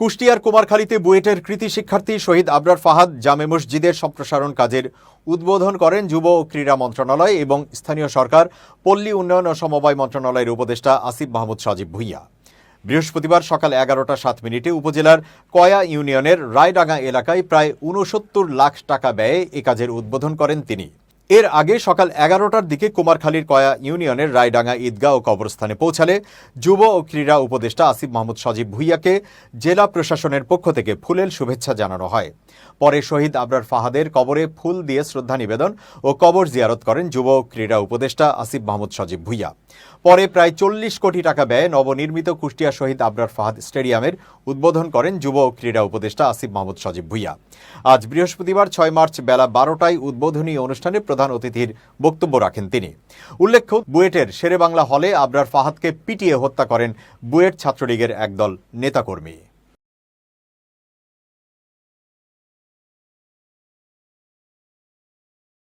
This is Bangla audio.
কুষ্টিয়ার কুমারখালীতে বুয়েটের কৃতি শিক্ষার্থী শহীদ আবরার ফাহাদ জামে মসজিদের সম্প্রসারণ কাজের উদ্বোধন করেন যুব ও ক্রীড়া মন্ত্রণালয় এবং স্থানীয় সরকার পল্লী উন্নয়ন ও সমবায় মন্ত্রণালয়ের উপদেষ্টা আসিফ মাহমুদ সজীব ভুইয়া। বৃহস্পতিবার সকাল 11টা 7 মিনিটে উপজেলার কয়া ইউনিয়নের রায়ডাঙ্গা এলাকায় প্রায় ৬৯ লাখ টাকা ব্যয়ে এ কাজের উদ্বোধন করেন তিনি। এর আগে সকাল 11টার দিকে কুমারখালীর কয়া ইউনিয়নের রায়ডাঙ্গা ঈদগাহ ও কবরস্থানে পৌঁছালে যুব ও ক্রীড়া উপদেষ্টা আসিফ মাহমুদ সজীব ভুইয়াকে জেলা প্রশাসনের পক্ষ থেকে ফুলেল শুভেচ্ছা জানানো হয়। পরে শহীদ আবরার ফাহাদের কবরে ফুল দিয়ে শ্রদ্ধা নিবেদন ও কবর জিয়ারত করেন যুব ও ক্রীড়া উপদেষ্টা আসিফ মাহমুদ সজীব ভুইয়া। পরে প্রায় ৪০ কোটি টাকা ব্যয়ে নবনির্মিত কুষ্টিয়া শহীদ আবরার ফাহাদ স্টেডিয়ামের উদ্বোধন করেন যুব ও ক্রীড়া উপদেষ্টা আসিফ মাহমুদ সজীব ভুইয়া। আজ বৃহস্পতিবার ৬ মার্চ বেলা ১২টায় উদ্বোধনী অনুষ্ঠানে প্রধান অতিথির বক্তব্য রাখেন তিনি। উল্লেখ্য, বুয়েটের শেরেবাংলা হলে আবরার ফাহাদকে পিটিয়ে হত্যা করেন বুয়েট ছাত্রলীগের একদল নেতাকর্মী।